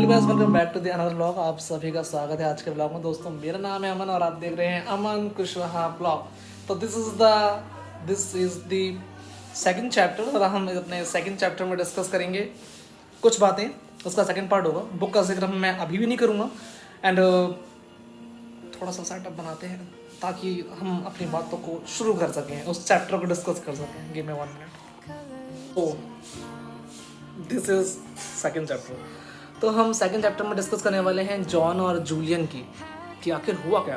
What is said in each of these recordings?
Hello guys, welcome back to the another vlog. आप सभी का स्वागत है आज के व्लॉग में। दोस्तों, मेरा नाम है अमन और आप देख रहे हैं अमन कुशवाहा व्लॉग। तो this is the second chapter और हम अपने सेकंड चैप्टर में डिस्कस करेंगे कुछ बातें। उसका सेकंड पार्ट होगा। बुक का जिक्र मैं अभी भी नहीं करूँगा एंड थोड़ा सा सेटअप बनाते हैं ताकि हम अपनी बातों को शुरू कर सकें, उस चैप्टर को डिस्कस कर सकें। Give me 1 minute. तो दिस इज सेकंड चैप्टर। तो हम सेकंड चैप्टर में डिस्कस करने वाले हैं जॉन और जूलियन की कि आखिर हुआ क्या।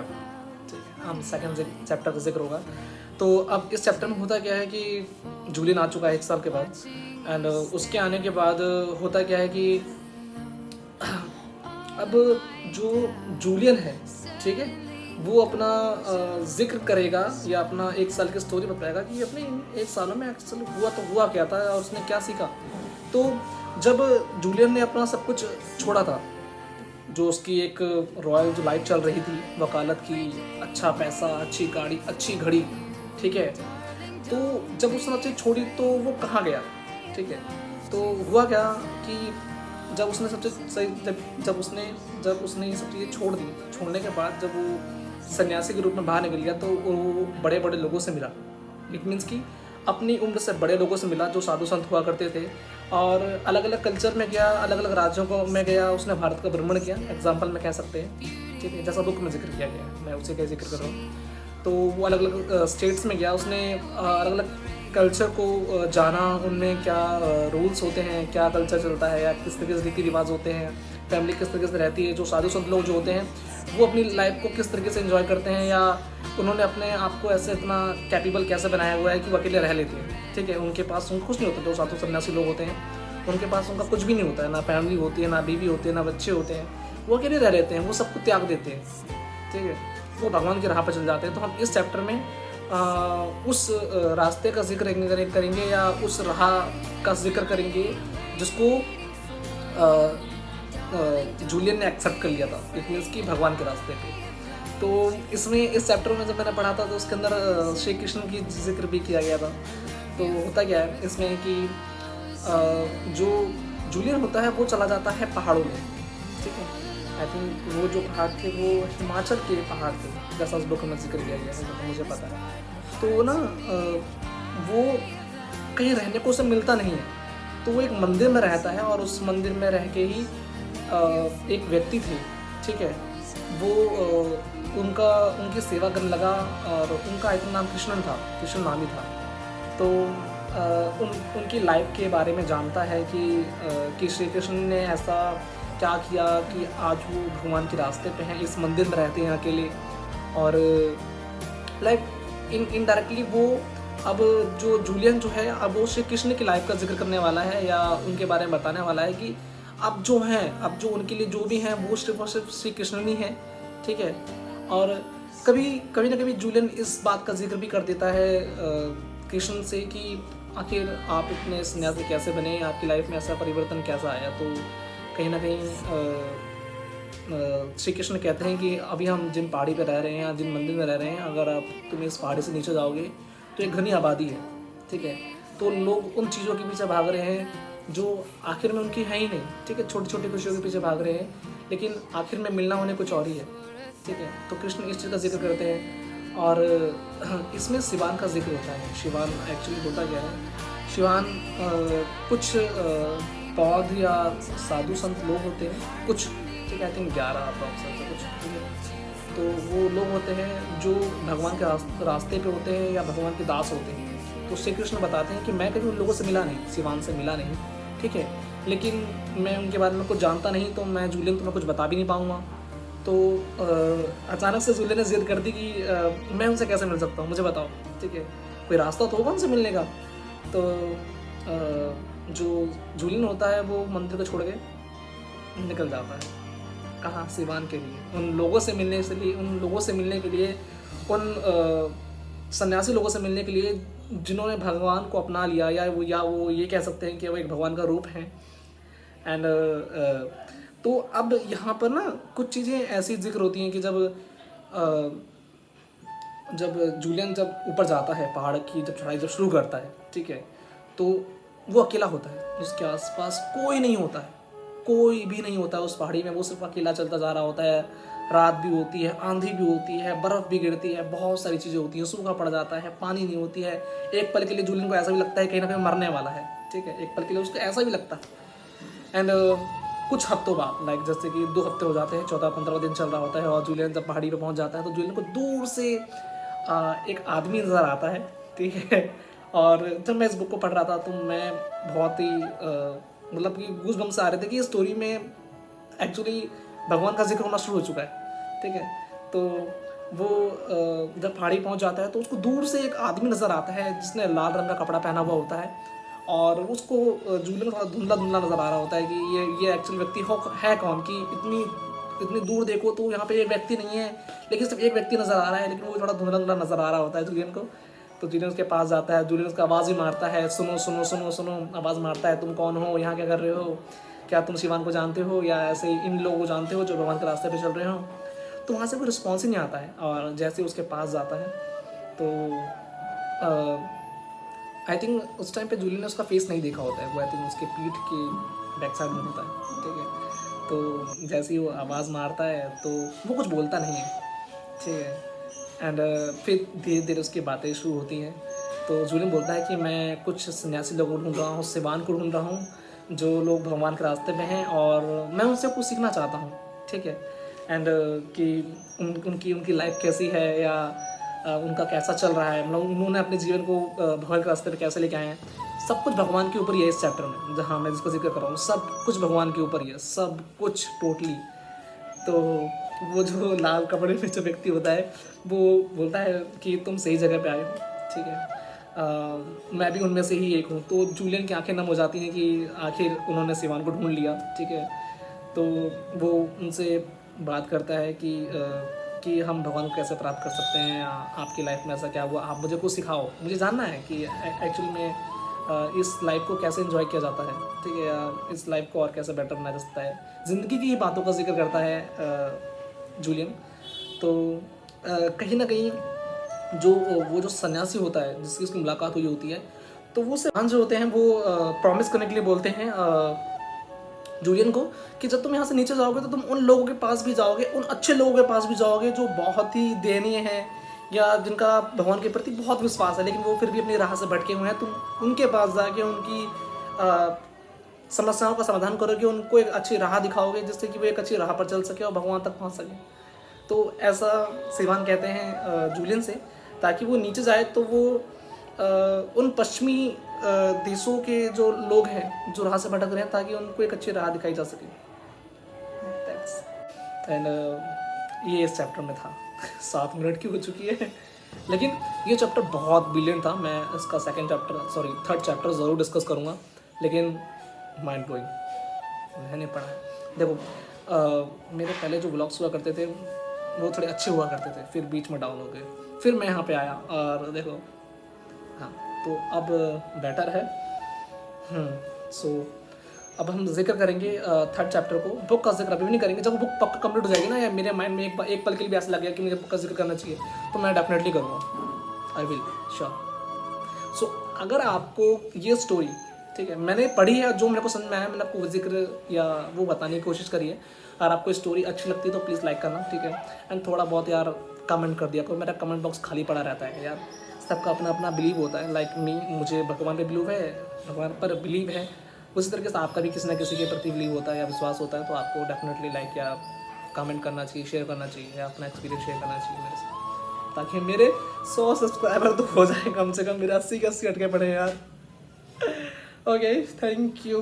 ठीक है, हम सेकंड चैप्टर का जिक्र होगा। तो अब इस चैप्टर में होता क्या है कि जूलियन आ चुका है 1 साल के बाद एंड उसके आने के बाद होता क्या है कि अब जो जूलियन है, ठीक है, वो अपना जिक्र करेगा या अपना 1 साल की स्टोरी बताएगा कि अपने 1 सालों में एक्चुअली हुआ क्या था और उसने क्या सीखा। तो जब जूलियन ने अपना सब कुछ छोड़ा था, जो उसकी एक रॉयल जो लाइफ चल रही थी, वकालत की, अच्छा पैसा, अच्छी गाड़ी, अच्छी घड़ी, ठीक है, तो जब उसने सब चीज़ छोड़ी तो वो कहाँ गया। ठीक है, तो हुआ क्या कि जब उसने सब चीज़ जब उसने ये सब चीज़ें छोड़ दी, छोड़ने के बाद जब वो सन्यासी के रूप में बाहर निकल गया तो वो बड़े बड़े लोगों से मिला। इट मीन्स कि अपनी उम्र से बड़े लोगों से मिला जो साधु संत हुआ करते थे, और अलग अलग कल्चर में गया, अलग अलग राज्यों को में गया, उसने भारत का भ्रमण किया, एग्जाम्पल में कह सकते हैं। ठीक है, जैसा बुक में जिक्र किया गया है, मैं उसी का जिक्र कर रहा हूँ। तो वो अलग अलग स्टेट्स में गया, उसने अलग अलग कल्चर को जाना, उनमें क्या रूल्स होते हैं, क्या कल्चर चलता है, या किस तरीके से रीति रिवाज होते हैं, फैमिली किस तरीके से रहती है, जो साधु संत लोग जो होते हैं वो अपनी लाइफ को किस तरीके से एंजॉय करते हैं, या उन्होंने अपने आप को ऐसे इतना कैपेबल कैसे बनाया हुआ है कि वो अकेले रह लेते हैं। ठीक है, उनके पास कुछ नहीं होता। जो साधु सन्यासी लोग होते हैं उनके पास उनका कुछ भी नहीं होता है, ना फैमिली होती है, ना बीवी होती है, ना बच्चे होते हैं, वो अकेले रह लेते हैं, वो सब कुछ त्याग देते हैं। ठीक है, वो भगवान की राह पर चल जाते हैं। तो हम इस चैप्टर में उस रास्ते का जिक्र करेंगे या उस राह का जिक्र करेंगे जिसको जूलियन ने एक्सेप्ट कर लिया था। इट मीन्स कि भगवान के रास्ते पे। तो इसमें इस चैप्टर में जब मैंने पढ़ा था तो उसके अंदर श्री कृष्ण की जिक्र भी किया गया था। तो होता क्या है इसमें कि जो जूलियन होता है वो चला जाता है पहाड़ों में। ठीक है, आई थिंक वो जो पहाड़ थे वो हिमाचल के पहाड़ थे, जैसा उस बुक में जिक्र किया गया है, तो मुझे पता है। तो ना वो कहीं रहने को उसे मिलता नहीं है, तो वो एक मंदिर में रहता है और उस मंदिर में रह के ही एक व्यक्ति थे, ठीक है, वो उनकी सेवा करने लगा और उनका आई थिंक नाम कृष्ण नाम ही था। तो उनकी लाइफ के बारे में जानता है कि श्री कृष्ण ने ऐसा क्या किया कि आज वो भगवान के रास्ते पे हैं, इस मंदिर में रहते हैं अकेले। और लाइक इनडायरेक्टली वो अब जो जूलियन जो है अब वो श्री कृष्ण की लाइफ का जिक्र करने वाला है या उनके बारे में बताने वाला है कि अब जो उनके लिए जो भी हैं वो सिर्फ और सिर्फ श्री कृष्ण ही हैं। ठीक है, और कभी ना कभी जूलियन इस बात का जिक्र भी कर देता है कृष्ण से कि आखिर आप इतने सन्यासी कैसे बने, आपकी लाइफ में ऐसा परिवर्तन कैसा आया। तो कहीं ना कहीं श्री कृष्ण कहते हैं कि अभी हम जिन पहाड़ी पर रह रहे हैं या जिन मंदिर में रह रहे हैं, अगर तुम इस पहाड़ी से नीचे जाओगे तो एक घनी आबादी है। ठीक है, तो लोग उन चीज़ों के पीछे भाग रहे हैं जो आखिर में उनकी है ही नहीं। ठीक है, छोटी छोटी खुशियों के पीछे भाग रहे हैं, लेकिन आखिर में मिलना उन्हें कुछ और ही है। ठीक है, तो कृष्ण इस चीज़ का जिक्र करते हैं और इसमें शिवान का जिक्र होता है। शिवान एक्चुअली होता क्या है, शिवान कुछ बौद्ध या साधु संत लोग होते हैं कुछ, ठीक है, आई थिंक 11 अप्रॉक्स कुछ। ठीक है, तो वो लोग होते हैं जो भगवान के रास्ते पे होते हैं या भगवान के दास होते हैं। तो श्री कृष्ण बताते हैं कि मैं कभी उन लोगों से मिला नहीं, शिवान से मिला नहीं, ठीक है, लेकिन मैं उनके बारे में कुछ जानता नहीं, तो मैं जूलियन तुम्हें कुछ बता भी नहीं पाऊँगा। तो अचानक से जूलियन ने जिद कर दी कि मैं उनसे कैसे मिल सकता हूँ, मुझे बताओ। ठीक है, कोई रास्ता तो होगा उनसे मिलने का। तो जो जूलियन होता है वो मंदिर को छोड़ के निकल जाता है। कहाँ? शिवान के लिए, उन लोगों से मिलने के लिए, उन सन्यासी लोगों से मिलने के लिए जिन्होंने भगवान को अपना लिया, या वो ये कह सकते हैं कि वो एक भगवान का रूप है। एंड तो अब यहाँ पर ना कुछ चीज़ें ऐसी जिक्र होती हैं कि जब जूलियन जब ऊपर जाता है, पहाड़ की जब चढ़ाई जब शुरू करता है, ठीक है, तो वो अकेला होता है, उसके आसपास कोई नहीं होता है, कोई भी नहीं होता उस पहाड़ी में, वो सिर्फ अकेला चलता जा रहा होता है। रात भी होती है, आंधी भी होती है, बर्फ़ भी गिरती है, बहुत सारी चीज़ें होती हैं, सूखा पड़ जाता है, पानी नहीं होती है। एक पल के लिए जूलियन को ऐसा भी लगता है कहीं ना कहीं मरने वाला है, ठीक है, एक पल के लिए उसको ऐसा भी लगता है। एंड कुछ हफ्तों बाद, लाइक जैसे कि 2 हफ्ते हो जाते हैं, 14-15 दिन चल रहा होता है, और जूलियन जब पहाड़ी पे पहुंच जाता है तो जूलियन को दूर से एक आदमी नज़र आता है, ठीक है। और जब मैं इस बुक को पढ़ रहा था तो मैं बहुत ही मतलब कि गूज़बम्स आ रहे थे कि इस स्टोरी में एक्चुअली भगवान का जिक्र होना शुरू हो चुका है, ठीक है। तो वो जब पहाड़ी पहुंच जाता है तो उसको दूर से एक आदमी नज़र आता है जिसने लाल रंग का कपड़ा पहना हुआ होता है, और उसको जूलियन थोड़ा धुंधला धुंधला नज़र आ रहा होता है कि ये एक्चुअल व्यक्ति है कौन, कि इतनी दूर देखो तो यहाँ पे एक व्यक्ति नहीं है, लेकिन सिर्फ एक व्यक्ति नज़र आ रहा है, लेकिन वो थोड़ा धुंधला धुंधला नज़र आ रहा होता है जूलियन को। तो जूलियन उसके पास जाता है, जूलियन उसका आवाज़ भी मारता है, सुनो सुनो सुनो सुनो, आवाज़ मारता है, तुम कौन हो, यहाँ क्या कर रहे हो, क्या तुम शिवान को जानते हो, या ऐसे इन लोगों को जानते हो जो भगवान के रास्ते पे चल रहे हो। तो वहाँ से कोई रिस्पॉन्स ही नहीं आता है, और जैसे उसके पास जाता है तो आई थिंक उस टाइम पे जूलियन ने उसका फेस नहीं देखा होता है, वो आई थिंक उसके पीठ के बैक साइड में होता है, ठीक है। तो जैसे ही वो आवाज़ मारता है तो वो कुछ बोलता नहीं है, ठीक है। एंड फिर धीरे धीरे उसकी बातें शुरू होती हैं। तो जूलियन बोलता है कि मैं कुछ सन्यासी लोगों को ढूंढ रहा हूँ, सिवान को ढूंढ रहा हूँ जो लोग भगवान के रास्ते में हैं, और मैं उनसे कुछ सीखना चाहता हूँ, ठीक है। एंड कि उनकी लाइफ कैसी है, या उनका कैसा चल रहा है, मतलब उन्होंने अपने जीवन को भगवान के रास्ते पे कैसे लेके आए हैं, सब कुछ भगवान के ऊपर ही है इस चैप्टर में, जहाँ मैं जिसका जिक्र कर रहा हूँ, सब कुछ भगवान के ऊपर ही है, सब कुछ टोटली। तो वो जो लाल कपड़े में जो व्यक्ति होता है वो बोलता है कि तुम सही जगह पे आए हो, ठीक है, मैं भी उनमें से ही एक हूँ। तो जूलियन की आंखें नम हो जाती हैं कि आखिर उन्होंने सिवान को ढूंढ लिया, ठीक है। तो वो उनसे बात करता है कि हम भगवान को कैसे प्राप्त कर सकते हैं, आपकी लाइफ में ऐसा क्या हुआ, आप मुझे कुछ सिखाओ, मुझे जानना है कि एक्चुअली में इस लाइफ को कैसे एंजॉय किया जाता है, ठीक है, या इस लाइफ को और कैसे बेटर बनाया जा सकता है। ज़िंदगी की ही बातों का जिक्र करता है जूलियन। तो कहीं ना कहीं वो जो सन्यासी होता है जिसकी उसकी मुलाकात हुई होती है, तो वो सिवान जो होते हैं वो प्रॉमिस करने के लिए बोलते हैं जूलियन को कि जब तुम यहाँ से नीचे जाओगे तो तुम उन लोगों के पास भी जाओगे, उन अच्छे लोगों के पास भी जाओगे जो बहुत ही दयनीय हैं, या जिनका भगवान के प्रति बहुत विश्वास है लेकिन वो फिर भी अपनी राह से भटके हुए हैं। तुम उनके पास जाके उनकी समस्याओं का समाधान करोगे, उनको एक अच्छी राह दिखाओगे जिससे कि वो एक अच्छी राह पर चल सके और भगवान तक पहुँच सके। तो ऐसा सिवान कहते हैं जूलियन से, ताकि वो नीचे जाए तो वो उन पश्चिमी देशों के जो लोग हैं जो राह से भटक रहे हैं, ताकि उनको एक अच्छी राह दिखाई जा सके। एंड ये इस चैप्टर में था। 7 मिनट की हो चुकी है, लेकिन ये चैप्टर बहुत ब्रिलियंट था। मैं इसका थर्ड चैप्टर ज़रूर डिस्कस करूँगा, लेकिन माइंड ब्लोइंग, मैंने पढ़ा है। देखो मेरे पहले जो व्लॉग्स हुआ करते थे वो थोड़े अच्छे हुआ करते थे, फिर बीच में डाउन हो गए, फिर मैं यहाँ पे आया और देखो, हाँ, तो अब बेटर है। सो अब हम जिक्र करेंगे थर्ड चैप्टर को। बुक का जिक्र अभी भी नहीं करेंगे, जब वो बुक पक्का कंप्लीट हो जाएगी ना, या मेरे माइंड में एक पल के लिए भी ऐसा लग गया कि मुझे बुक का जिक्र करना चाहिए, तो मैं डेफिनेटली करूँगा, आई विल श्योर। सो अगर आपको ये स्टोरी, ठीक है, मैंने पढ़ी है, जो मेरे को समझ में आया मैंने आपको जिक्र या वो बताने की कोशिश करी है। अगर आपको स्टोरी अच्छी लगती है तो प्लीज़ लाइक करना, ठीक है, एंड थोड़ा बहुत यार कमेंट कर दिया करो। मेरा कमेंट बॉक्स खाली पड़ा रहता है यार, सबका अपना अपना बिलीव होता है। लाइक मुझे भगवान पे बिलीव है, भगवान पर बिलीव है, उसी तरीके से आपका भी किसी न किसी के प्रति बिलीव होता है या विश्वास होता है, तो आपको डेफिनेटली लाइक या कमेंट करना चाहिए, शेयर करना चाहिए, या अपना एक्सपीरियंस शेयर करना चाहिए मेरे साथ, ताकि मेरे 100 सब्सक्राइबर तो हो जाए कम से कम, मेरे 80 के 80 अटके पड़े यार। Okay, thank you.